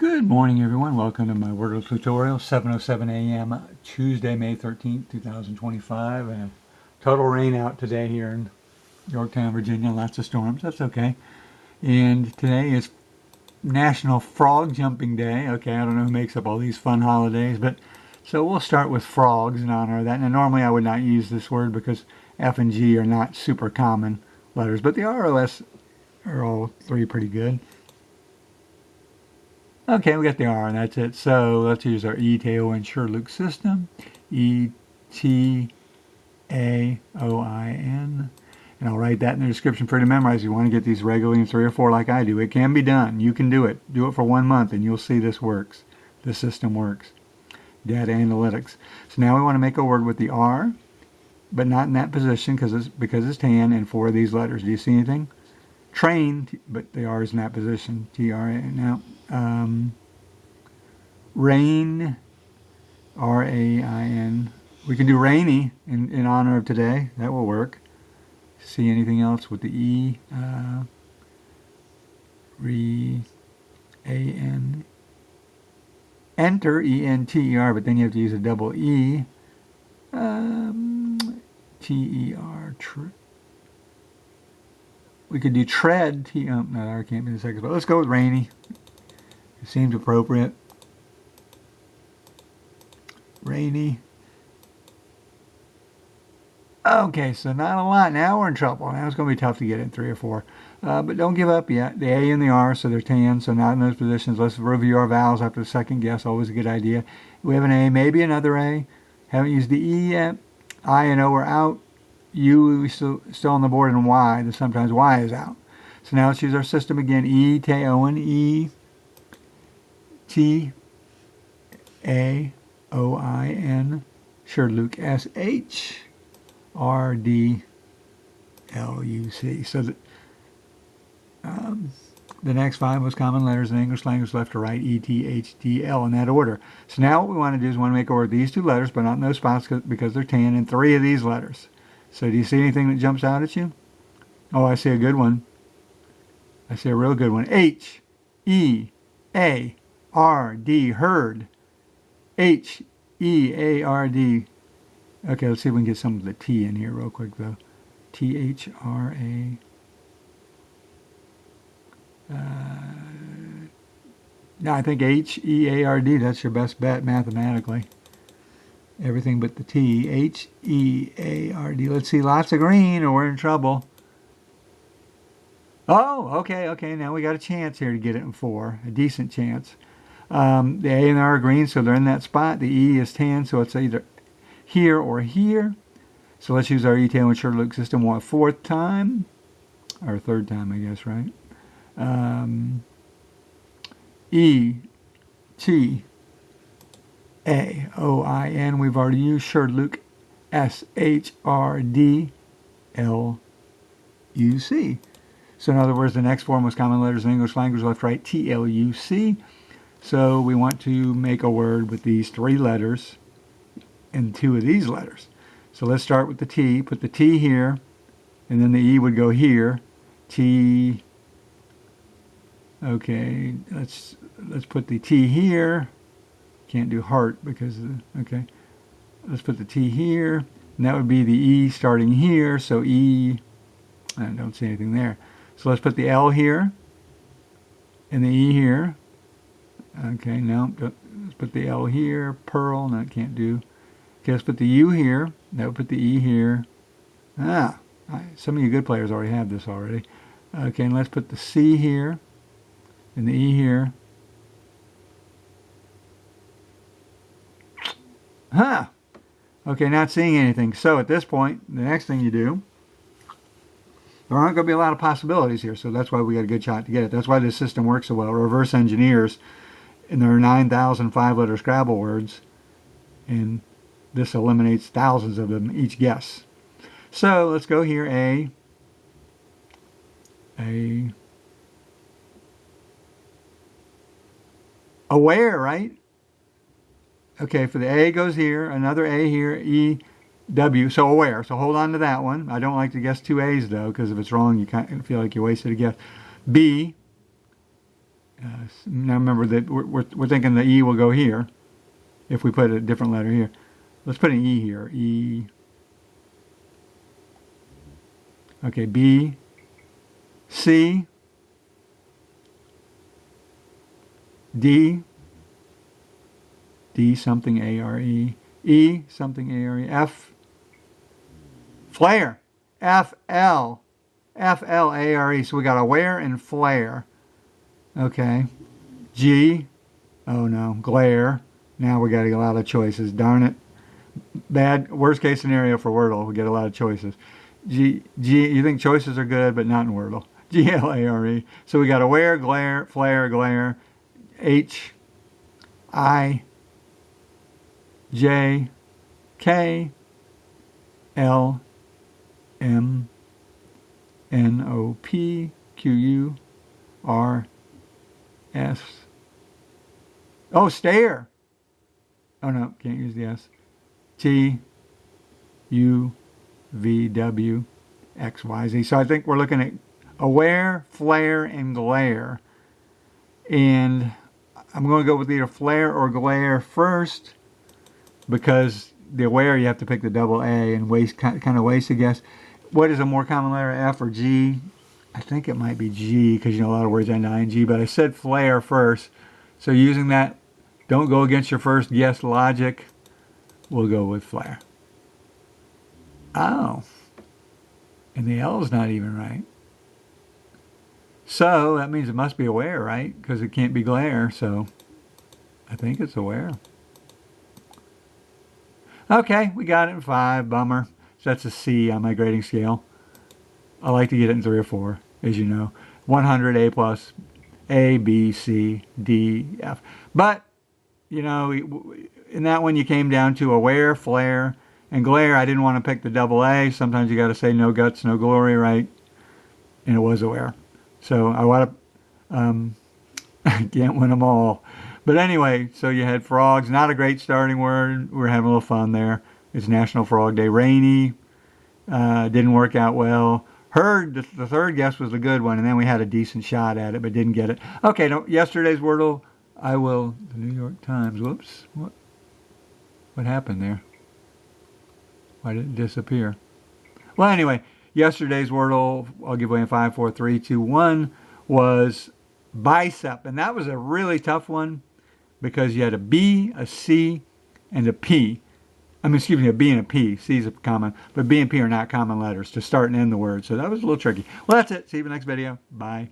Good morning, everyone. Welcome to my Wordle tutorial, 7:07 a.m. Tuesday, May 13th, 2025. And total rain out today here in Yorktown, Virginia. Lots of storms. That's okay. And today is National Frog Jumping Day. Okay, I don't know who makes up all these fun holidays, but so we'll start with frogs in honor of that. Now, normally I would not use this word because F and G are not super common letters, but the ROS are all three pretty good. Okay, we got the R, and that's it. So let's use our ETAOIN SHRDLUC system. ETAOIN. And I'll write that in the description for you to memorize. If you want to get these regularly in 3 or 4 like I do, it can be done. You can do it. Do it for 1 month, and you'll see this works. This system works. Data analytics. So now we want to make a word with the R, but not in that position because it's tan and 4 of these letters. Do you see anything? Train, but the R is in that position. T-R-A. Now, rain, R-A-I-N. We can do rainy in honor of today. That will work. See anything else with the E? A-N. Enter, E-N-T-E-R, but then you have to use a double E. T-E-R. We could do tread. No, I can't be the second spot. Let's go with rainy. It seems appropriate. Rainy. Okay, so not a lot. Now we're in trouble. Now it's going to be tough to get in 3 or 4. But don't give up yet. The A and the R, so they're tan, so not in those positions. Let's review our vowels after the second guess. Always a good idea. We have an A, maybe another A. Haven't used the E yet. I and O are out. U is still on the board, and Y. Sometimes Y is out. So now let's use our system again. ETAOIN. E-T-A-O-I-N. SHRDLUC. S-H-R-D-L-U-C. So the next 5 most common letters in English language left to right, E-T-H-D-L in that order. So now what we want to do is we want to make a word with these 2 letters, but not in those spots because they're tan, and 3 of these letters. So do you see anything that jumps out at you? Oh, I see a good one. I see a real good one. H-E-A-R-D, herd. H-E-A-R-D. Okay, let's see if we can get some of the T in here real quick, though. T-H-R-A. No, I think H-E-A-R-D, that's your best bet mathematically. Everything but the T. H-E-A-R-D. Let's see, lots of green or we're in trouble. Oh, okay. Now we got a chance here to get it in 4. A decent chance. The A and R are green, so they're in that spot. The E is tan, so it's either here or here. So let's use our ETAOIN SHRDLUC system 4th time. Or 3rd time, I guess, right? E-T-A-O-I-N. We've already used SHRDLUC. S-H-R-D-L-U-C. So in other words, the next 4 most common letters in English language left, right, T-L-U-C. So we want to make a word with these 3 letters and 2 of these letters. So let's start with the T. Put the T here, and then the E would go here. T. Okay, let's put the T here. Can't do heart because okay. Let's put the T here, and that would be the E starting here. So E. I don't see anything there. So let's put the L here, and the E here. Okay, no, let's put the L here. Pearl. No, can't do. Okay, let's put the U here. That would put the E here. Some of you good players already have this already. Okay, and let's put the C here, and the E here. Okay, not seeing anything. So at this point, the next thing you do, there aren't going to be a lot of possibilities here, so that's why we got a good shot to get it. That's why this system works so well. Reverse engineers, and there are 9,000 5-letter Scrabble words, and this eliminates thousands of them each guess. So let's go here. Aware, right? Okay, for the A goes here, another A here, E, W, so aware. So hold on to that one. I don't like to guess 2 A's though, because if it's wrong, you kind of feel like you wasted a guess. B, Now remember that we're thinking the E will go here if we put a different letter here. Let's put an E here. E. Okay, B, C, D, D something A-R-E, E something A-R-E, F, flare, F-L, F-L-A-R-E. So we got a where and flare. Okay. G, oh no, glare. Now we got a lot of choices. Darn it. Bad, worst case scenario for Wordle. We get a lot of choices. G, you think choices are good, but not in Wordle. G-L-A-R-E. So we got a where, glare, flare, glare, H, I, J, K, L, M, N, O, P, Q, U, R, S. Oh, stare. Oh no, can't use the S. T, U, V, W, X, Y, Z. So I think we're looking at aware, flare, and glare. And I'm going to go with either flare or glare first because the aware you have to pick the double A and kind of waste a guess. What is a more common letter, F or G? I think it might be G because you know a lot of words end in ING, but I said flare first. So using that, don't go against your first guess logic. We'll go with flare. Oh. And the L is not even right. So that means it must be aware, right? Because it can't be glare, so I think it's aware. Okay, we got it in 5. Bummer. So that's a C on my grading scale. I like to get it in 3 or 4, as you know. 100, A plus, A, B, C, D, F. But, you know, in that one you came down to aware, flare, and glare. I didn't want to pick the double A. Sometimes you got to say no guts, no glory, right? And it was aware. So I want to, I can't win them all. But anyway, so you had frogs. Not a great starting word. We're having a little fun there. It's National Frog Day. Rainy. Didn't work out well. Heard, the third guess was a good one, and then we had a decent shot at it, but didn't get it. Okay, yesterday's Wordle, the New York Times. Whoops. What happened there? Why did it disappear? Well, anyway, yesterday's Wordle, I'll give away in 5, 4, 3, 2, 1, was bicep. And that was a really tough one because you had a B, a C, and a P. I mean, excuse me, a B and a P. C is a common, but B and P are not common letters to start and end the word. So that was a little tricky. Well, that's it. See you in the next video. Bye.